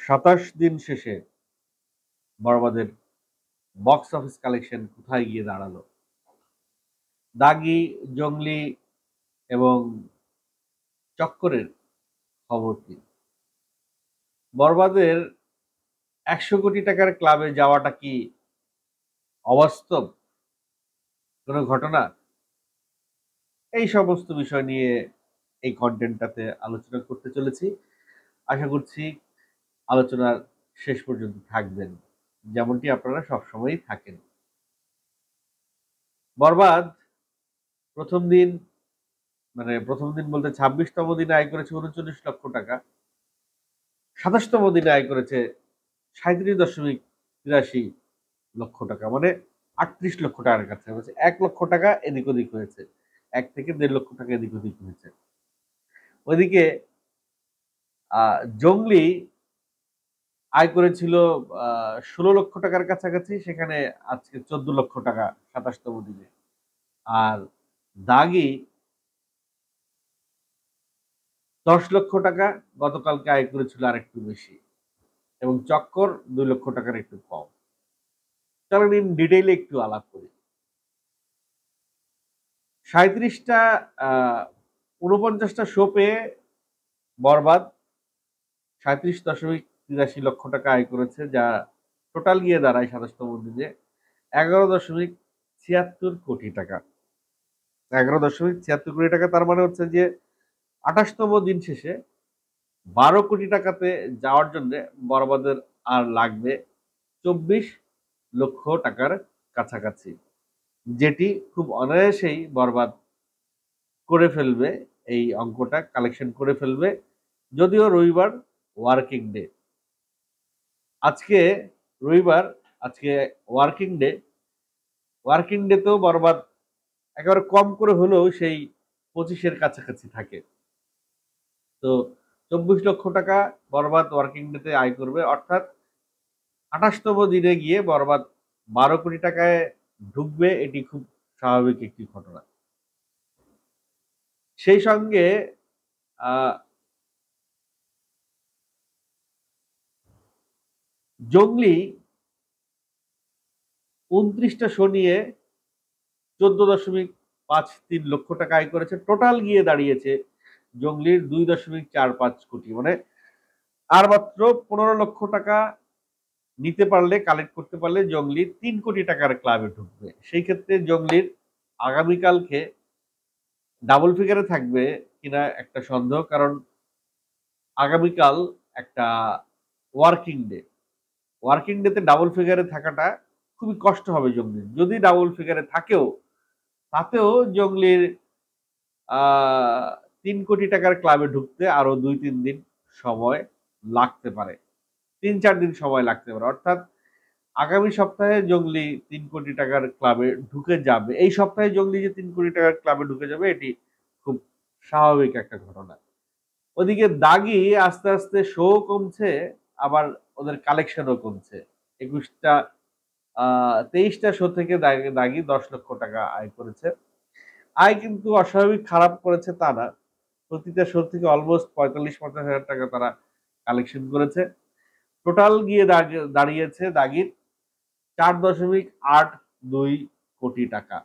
27 দিন শেষে বরবাদের বক্স অফিস কালেকশন কোথায় গিয়ে দাঁড়ালো? দাগি, জংলি এবং চক্করের খবর কি? বরবাদের 100 কোটি টাকার ক্লাবে যাওয়াটা কি অবাস্তব কোনো ঘটনা? এই সমস্ত বিষয় নিয়ে এই কন্টেন্টটাতে আলোচনা করতে চলেছি। আশা করছি আলোচনার শেষ পর্যন্ত থাকবেন, যেমনটি আপনারা সবসময়ই থাকেন। বরবাদ প্রথম দিন প্রথম দিন বলতে 26তম দিনে আয় করেছে ৩৯ লক্ষ টাকা। ২৭তম দিনে আয় করেছে ৩৭.৮৩ লক্ষ টাকা, মানে ৩৮ লক্ষ টাকার কাছে হয়েছে। ১ লক্ষ টাকা এদিক ওদিক হয়েছে, ১ থেকে ১.৫ লক্ষ টাকা এদিক ওদিক হয়েছে। ওইদিকে জংলি আয় করেছিল ১৬ লক্ষ টাকার কাছাকাছি, সেখানে আজকে ১৪ লক্ষ টাকা ২৭তম দিনে। আর দাগি ১০ লক্ষ টাকা গতকালকে আয় করেছিল, আরেকটু বেশি, এবং চক্কর ২ লক্ষ টাকার একটু কম। চলেন ইন ডিটেইলে একটু আলাপ করি। ৩৭টা ৪৯টা শো পেয়ে বরবাদ ৩৭.৮৩ লক্ষ টাকা আয় করেছে, যা টোটাল গিয়ে দাঁড়ায় ২৭তম দিনে ১১.৭৬ কোটি টাকা। ১১.৭৬ কোটি টাকা, তার মানে হচ্ছে যে ২৮তম দিন শেষে ১২ কোটি টাকাতে যাওয়ার জন্য বরবাদের আর লাগবে ২৪ লক্ষ টাকার কাছাকাছি, যেটি খুব অনায়াসেই বরবাদ করে ফেলবে। এই অঙ্কটা কালেকশন করে ফেলবে, যদিও রবিবার ওয়ার্কিং ডে। আজকে রবিবার, আজকে ওয়ার্কিং ডে। ওয়ার্কিং ডেতেও বরবাদ একেবারে কম করে হলেও সেই 25-এর কাছাকাছি থাকে। তো ২৪ লক্ষ টাকা বরবাদ ওয়ার্কিং ডেতে আয় করবে, অর্থাৎ ২৮তম দিনে গিয়ে বরবাদ ১২ কোটি টাকায় ঢুকবে। এটি খুব স্বাভাবিক একটি ঘটনা। সেই সঙ্গে জংলি ২৯টা শো নিয়ে ১৪.৫৩ লক্ষ টাকা আয় করেছে। টোটাল গিয়ে দাঁড়িয়েছে জংলির ২.৪৫ কোটি, মানে আর মাত্র ১৫ লক্ষ টাকা নিতে পারলে, কালেক্ট করতে পারলে জংলি ৩ কোটি টাকার ক্লাবে ঢুকবে। সেই ক্ষেত্রে জংলির আগামীকালকে ডাবল ফিগারে থাকবে কিনা একটা সন্দেহ, কারণ আগামীকাল একটা ওয়ার্কিং ডে। ওয়ার্কিং ডেতে ডাবল ফিগারে থাকাটা খুবই কষ্ট হবে জংলির। যদি ডাবল ফিগারে থাকেও, তাতেও জংলির ৩ কোটি টাকার ক্লাবে ঢুকতে আরো ২-৩ দিন সময় লাগতে পারে, ৩-৪ দিন সময় লাগতে পারে। অর্থাৎ আগামী সপ্তাহে জংলি ৩ কোটি টাকার ক্লাবে ঢুকে যাবে। এই সপ্তাহে জংলি যে ৩ কোটি টাকার ক্লাবে ঢুকে যাবে, এটি খুব স্বাভাবিক একটা ঘটনা। ওদিকে দাগি আস্তে আস্তে শো কমছে, আবার ওদের কালেকশনও কমছে। ২৩টা শো থেকে দাগি ১০ লক্ষ টাকা আয় করেছে। আয় কিন্তু অস্বাভাবিক খারাপ করেছে তা না, প্রতিটা শো থেকে অলমোস্ট ৪৫-৫০ হাজার টাকা তারা কালেকশন করেছে। টোটাল গিয়ে দাঁড়িয়েছে দাগির ৪.৮২ কোটি টাকা।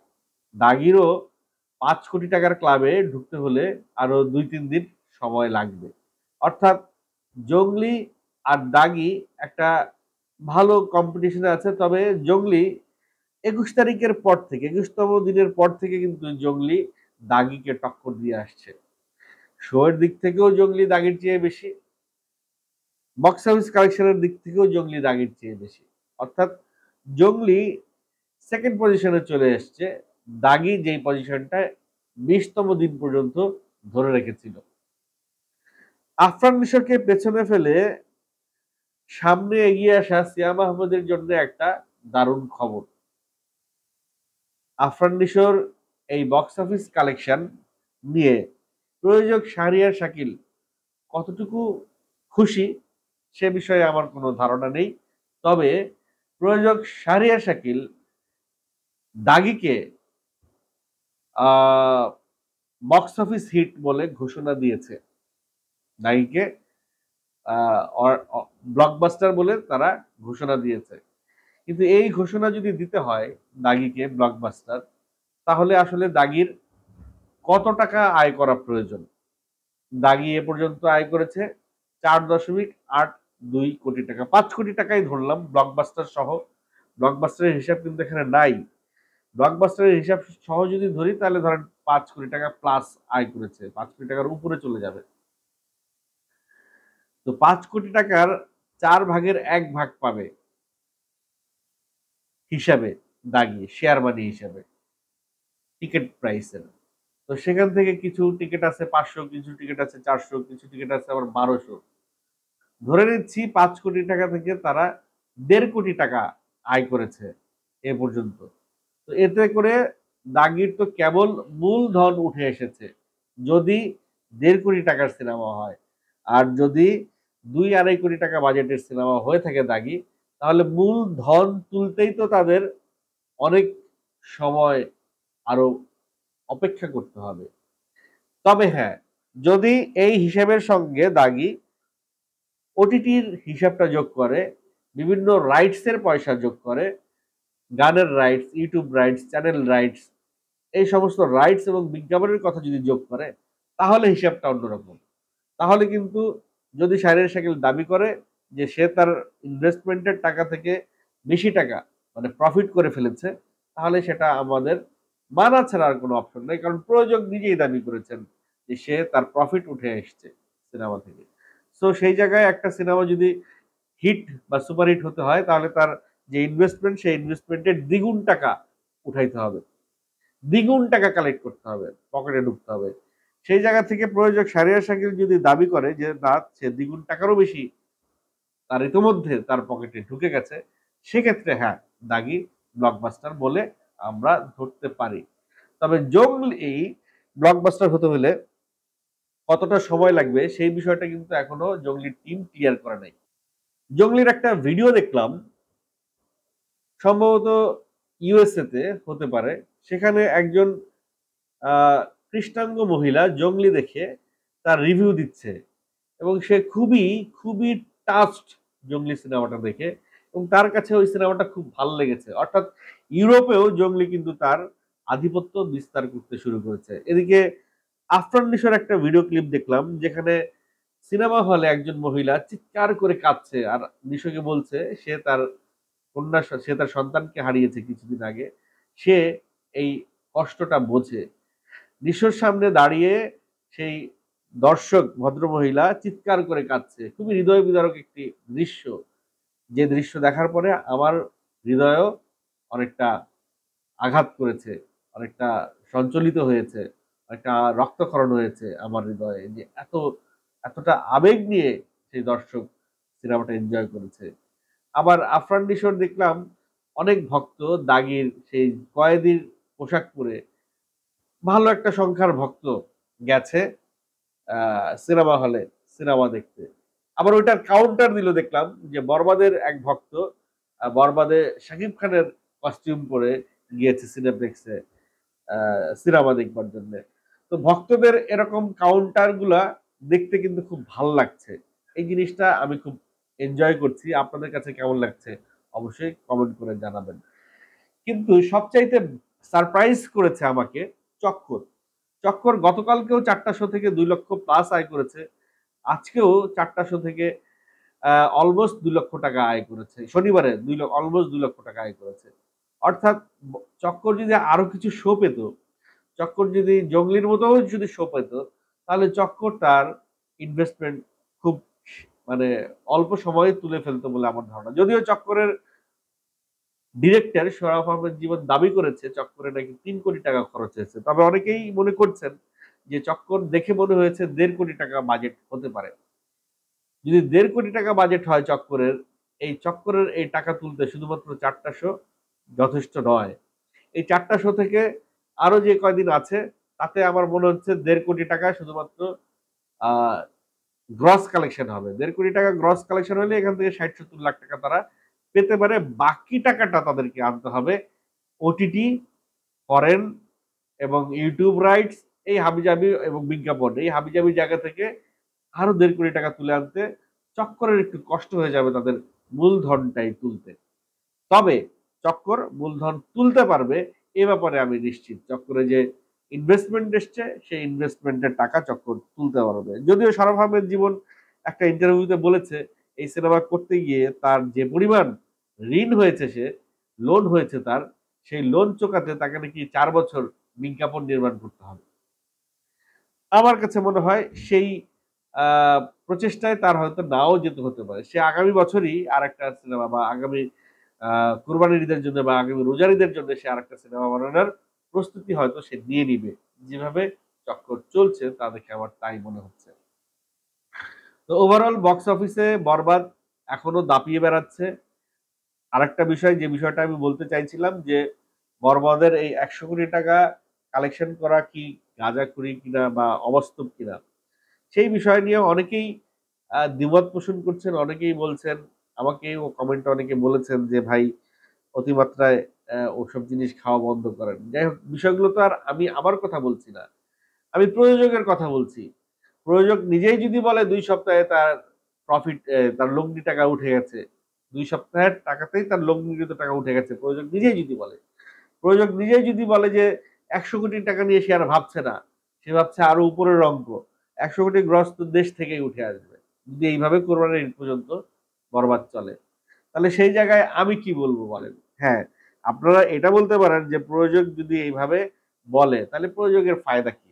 দাগিরও ৫ কোটি টাকার ক্লাবে ঢুকতে হলে আরো ২-৩ দিন সময় লাগবে। অর্থাৎ জংলি আর দাগি একটা ভালো কম্পিটিশনে আছে। তবে জংলি ২১ তারিখের পর থেকে, ২১তম দিনের পর থেকে কিন্তু জংলি দাগিকে টক্কর দিয়ে আসছে। শো এর দিক থেকেও জংলি দাগির চেয়ে বেশি, বক্স অফিস কালেকশনের দিক থেকেও জংলি দাগির চেয়ে বেশি। অর্থাৎ জংলি সেকেন্ড পজিশনে চলে এসছে, দাগি যেই পজিশনটা ২০তম দিন পর্যন্ত ধরে রেখেছিল। আফরান নিশোকে পেছনে ফেলে সামনে এগিয়ে আসা সিয়াম আহমেদের জন্য একটা দারুণ খবর। আফরান নিশোর এই বক্স অফিস কালেকশন নিয়ে প্রযোজক শাহরিয়ার শাকিল কতটুকু খুশি সে বিষয়ে আমার কোনো ধারণা নেই। তবে প্রযোজক শাহরিয়ার শাকিল দাগিকে বক্স অফিস হিট বলে ঘোষণা দিয়েছে। দাগিকে ব্লকবাস্টার বলে তারা ঘোষণা দিয়েছে। কিন্তু এই ঘোষণা যদি দিতে হয় দাগিকে ব্লকবাস্টার, তাহলে আসলে দাগির কত টাকা আয় করা প্রয়োজন? দাগি এ পর্যন্ত আয় করেছে 4.82 কোটি টাকা, 5 কোটি টাকাই ধরলাম ব্লকবাস্টার সহ। ব্লকবাস্টারের হিসাব কিন্তু এখানে নাই। ব্লকবাস্টারের হিসাব সহ যদি ধরি তাহলে ধরেন 5 কোটি টাকা প্লাস আয় করেছে, 5 কোটি টাকার উপরে চলে যাবে। তো 5 কোটি টাকার 4/1 পাবে হিসাবে দাগি, শেয়ার মানি হিসাবে, টিকিট প্রাইসের। তো সেখান থেকে কিছু টিকিট আছে 500, কিছু টিকিট আছে 400, কিছু টিকিট আছে আবার 1200। ধরে নিচ্ছি 5 কোটি টাকা থেকে তারা 1.5 কোটি টাকা আয় করেছে এ পর্যন্ত। তো এতে করে দাগির তো কেবল মূলধন উঠে এসেছে, যদি 1.5 কোটি টাকার সিনেমা হয়। আর যদি 2-2.5 কোটি টাকা বাজেটের সিনেমা হয়ে থাকে দাগি, তাহলে মূলধন তুলতেই তো তাদের অনেক সময় আরো অপেক্ষা করতে হবে। তবে হ্যাঁ, যদি এই হিসাবের সঙ্গে দাগি ওটিটির হিসাবটা যোগ করে, বিভিন্ন রাইটসের পয়সা যোগ করে, গানের rights, YouTube rights, channel rights, এই সমস্ত রাইটস এবং বিজ্ঞাপনের কথা যদি যোগ করে, তাহলে হিসাবটা অন্যরকম। তাহলে কিন্তু যদি শাহরিয়ার শাকিল দাবি করে যে সে তার ইনভেস্টমেন্টের টাকা থেকে বেশি টাকা মানে প্রফিট করে ফেলেছে, তাহলে সেটা আমাদের মানা ছাড়া আর কোনো অপশন নেই। কারণ প্রযোজক নিজেই দাবি করেছেন যে সে তার প্রফিট উঠে এসছে সিনেমা থেকে। সো সেই জায়গায় একটা সিনেমা যদি হিট বা সুপারহিট হতে হয়, তাহলে তার যে ইনভেস্টমেন্ট, সেই ইনভেস্টমেন্টের দ্বিগুণ টাকা উঠাইতে হবে, দ্বিগুণ টাকা কালেক্ট করতে হবে, পকেটে ঢুকতে হবে। সেই জায়গা থেকে প্রযোজক শাহরিয়ার শাকিল যদি দাবি করে যে না, সে দ্বিগুণ টাকারও বেশি তার ইতিমধ্যে তার পকেটে ঢুকে গেছে, সেক্ষেত্রে হ্যাঁ, দাগি ব্লকবাস্টার বলে আমরা ধরতে পারি। তবে জঙ্গলি এই ব্লকবাস্টার হতে হলে কতটা সময় লাগবে সেই বিষয়টা কিন্তু এখনো জঙ্গলির টিম ক্লিয়ার করে নাই। জঙ্গলির একটা ভিডিও দেখলাম, সম্ভবত ইউএসএ তে হতে পারে। সেখানে একজন কৃষ্ণাঙ্গ মহিলা জঙ্গলি দেখে তার রিভিউ দিচ্ছে, এবং সে খুবই খুবই টাচড জঙ্গলি সিনেমাটা দেখে, এবং তার কাছে ওই সিনেমাটা খুব ভালো লেগেছে। অর্থাৎ ইউরোপেও জঙ্গলি কিন্তু তার আধিপত্য বিস্তার করতে শুরু করেছে। এদিকে আফরান নিশোর একটা ভিডিও ক্লিপ দেখলাম, যেখানে সিনেমা হলে একজন মহিলা চিৎকার করে কাঁদছে আর নিশোকে বলছে সে তার সন্তানকে হারিয়েছে কিছুদিন আগে, সে এই কষ্টটা বোঝে। নিশোর সামনে দাঁড়িয়ে সেই দর্শক ভদ্রমহিলা চিৎকার করে কাঁদছে, খুবই হৃদয় বিদারক একটি দৃশ্য। যে দৃশ্য দেখার পরে আমার হৃদয়ও অনেকটা আঘাত করেছে, অনেকটা সঞ্চলিত হয়েছে, একটা রক্তক্ষরণ হয়েছে আমার হৃদয়ে, যে এতটা আবেগ নিয়ে সেই দর্শক সিনেমাটা এনজয় করেছে। আবার আফরান নিশোর দেখলাম অনেক ভক্ত দাগির সেই কয়েদির পোশাক পরে, ভালো একটা সংখ্যার ভক্ত গেছে সিনেমা হলে সিনেমা দেখতে। আবার ওইটার কাউন্টার দিল, দেখলাম যে বরবাদের এক ভক্ত বরবাদে শাকিব খানের কস্টিউম পরে গিয়েছে সিনেপ্লেক্সে সিনেমা দেখবার জন্য। তো ভক্তদের এরকম কাউন্টার গুলা দেখতে কিন্তু খুব ভালো লাগছে। এই জিনিসটা আমি খুব এনজয় করছি। আপনাদের কাছে কেমন লাগছে অবশ্যই কমেন্ট করে জানাবেন। কিন্তু সবচাইতে সারপ্রাইজ করেছে আমাকে চক্কর। চক্কর গতকালকেও 4টা শো থেকে 2 লক্ষ প্লাস আয় করেছে, আজকেও 4টা শো থেকে অলমোস্ট 2 লক্ষ টাকা আয় করেছে। শনিবারে অলমোস্ট 2 লক্ষ টাকা আয় করেছে। অর্থাৎ চক্কর যদি আরো কিছু শো পেত, চক্কর যদি জঙ্গলির মতো যদি শো পেত, তাহলে চক্কর তার ইনভেস্টমেন্ট খুব মানে অল্প সময়ে তুলে ফেলতো বলে আমার ধারণা। যদিও চক্করের ডিরেক্টর শরাফ আহমেদ জীবন দাবি করেছে চক্করে নাকি 3 কোটি টাকা খরচ হয়েছে, তবে অনেকেই মনে করছেন যে চক্কর দেখে মনে হয়েছে 1.5 কোটি টাকা বাজেট হতে পারে। যদি 1.5 কোটি টাকা বাজেট হয় চক্করের, চক্করের এই টাকা তুলতে শুধুমাত্র 4টা শো যথেষ্ট নয়। এই 4টা শো থেকে আরো যে কয়দিন আছে, তাতে আমার মনে হচ্ছে 1.5 কোটি টাকা শুধুমাত্র গ্রস কালেকশন হবে। 1.5 কোটি টাকা গ্রস কালেকশন হলে এখান থেকে 60-70 লাখ টাকা তারা পেতে পারে। বাকি টাকাটা তাদেরকে আনতে হবে ওটিটি, ফরেন এবং ইউটিউব রাইটস, এই হাবিজাবি এবং বিজ্ঞাপন, এই হাবিজাবি জায়গা থেকে আরো 1.5 কোটি টাকা তুলে আনতে চক্করের একটু কষ্ট হয়ে যাবে তাদের মূলধনটাই তুলতে। তবে চক্কর মূলধন তুলতে পারবে এ ব্যাপারে আমি নিশ্চিত। চক্করে যে ইনভেস্টমেন্ট এসছে সেই ইনভেস্টমেন্টের টাকা চক্কর তুলতে পারবে। যদিও শাহরুখ আহমেদ জীবন একটা ইন্টারভিউতে বলেছে এই সিনেমা করতে গিয়ে তার যে পরিমাণ ঋণ হয়েছে, সে লোন হয়েছে তার, সেই লোন চোকাতে তাকে নাকি 4 বছর বিজ্ঞাপন নির্মাণ করতে হবে। আমার কাছে মনে হয় সেই প্রচেষ্টায় তার হয়তো নাও যেতে হতে পারে। সে আগামী বছরই আরেকটা সিনেমা বা আগামী কুরবানির ঈদের জন্য বা আগামী রোজার ঈদের জন্য সে আরেকটা সিনেমা বানানোর প্রস্তুতি হয়তো সে নিয়ে নিবে। যেভাবে চক্কর চলছে তা দেখে আমার তাই মনে হচ্ছে। তো ওভারঅল বক্স অফিসে বরবাদ এখনো দাপিয়ে বেড়াচ্ছে। আরেকটা বিষয়, যে বিষয়টা আমি বলতে চাইছিলাম যে বরবাদের এই ১০০ কোটি টাকা কালেকশন করা কি গাঁজাখুরি কিনা বা অবাস্তব কিনা, সেই বিষয় নিয়ে অনেকেই দ্বিমত পোষণ করছেন। অনেকেই বলছেন, আমাকেও কমেন্টে অনেকে বলেছেন যে ভাই অতিমাত্রায় ওসব জিনিস খাওয়া বন্ধ করেন। যাই হোক, বিষয়গুলো তো আর আমি আমার কথা বলছি না, আমি প্রযোজকের কথা বলছি। প্রযোজক নিজেই যদি বলে ২ সপ্তাহে তার প্রফিট তার লগ্নি টাকা উঠে গেছে, ২ সপ্তাহের টাকাতেই তার লগ্নিকৃত টাকা উঠে গেছে, প্রযোজক নিজেই যদি বলে, প্রযোজক নিজেই যদি বলে যে ১০০ কোটি টাকা নিয়ে সে আর ভাবছে না, সে ভাবছে আরো উপরের অঙ্ক, ১০০ কোটি গ্রস তো দেশ থেকেই উঠে আসবে। যদি এইভাবে কোরবানির ঈদ পর্যন্ত বরবাদ চলে, তাহলে সেই জায়গায় আমি কি বলবো বলেন? হ্যাঁ, আপনারা এটা বলতে পারেন যে প্রযোজক যদি এইভাবে বলে তাহলে প্রযোজকের ফায়দা কি?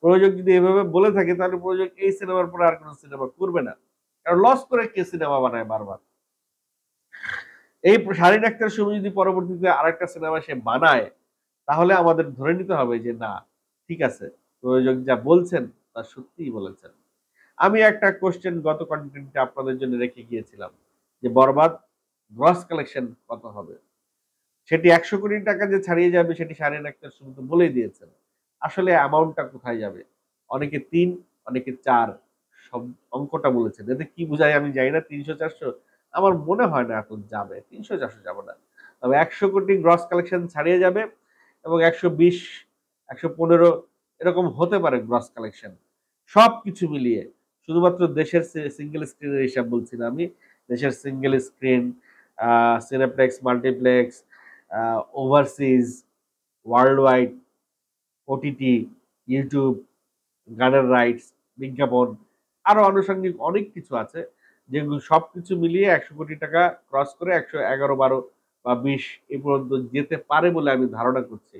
প্রযোজক যদি এভাবে বলে থাকে তাহলে প্রযোজক এই সিনেমার পরে আর কোন সিনেমা করবে না। কারণ লস করে কে সিনেমা বানায় বারবার? এই শাহরিন আক্তার সুমি যদি পরবর্তীতে আরেকটা সিনেমা সে বানায়, তাহলে আমাদের ধরে নিতে হবে যে না, ঠিক আছে, প্রযোজক যা বলছেন তা সত্যিই বলেছেন। আমি একটা কোয়েশ্চেন গত কন্টেন্টে আপনাদের জন্য রেখে গিয়েছিলাম যে বরবাদ গ্রস কালেকশন কত হবে? সেটি ১০০ কোটি টাকা যে ছাড়িয়ে যাবে সেটি শাহরিন আক্তার সুমি তো বলেই দিয়েছেন। আসলে অ্যামাউন্টটা কোথায় যাবে? অনেকে ৩, অনেকে ৪ সব অঙ্কটা বলেছেন। এতে কি বোঝায় আমি জানি না, ৩০০-৪০০ আমার মনে হয় না এত যাবে। ৩০০-৪০০ যাবে না। তবে ১০০ কোটি গ্রস কালেকশন ছাড়িয়ে যাবে এবং ১২০, ১১৫ এরকম হতে পারে গ্রস কালেকশন। সবকিছু মিলিয়ে শুধুমাত্র দেশের সিঙ্গেল স্ক্রিনের হিসাব বলছি না আমি। দেশের single screen, cineplex, multiplex, overseas, world wide, OTT, YouTube, গানের রাইটস, বিজ্ঞাপন, আরো আনুষঙ্গিক অনেক কিছু আছে, যেগুলো সবকিছু মিলিয়ে ১০০ কোটি টাকা ক্রস করে ১১১, ১২ বা ২০ এ পর্যন্ত যেতে পারে বলে আমি ধারণা করছি।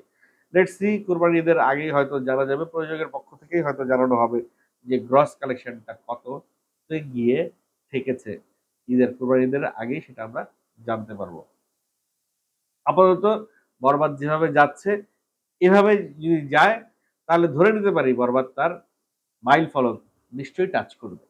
লেটস সি, কোরবানি ঈদের আগেই হয়তো জানা যাবে। প্রযোজকের পক্ষ থেকেই হয়তো জানানো হবে যে গ্রস কালেকশনটা কততে গিয়ে ঠেকেছে। কোরবানি ঈদের আগেই সেটা আমরা জানতে পারবো। আপাতত বরবাদ যেভাবে যাচ্ছে, এভাবে যদি যায় তাহলে ধরে নিতে পারি বরবাদ তার মাইল ফলক নিশ্চয়ই টাচ করবে।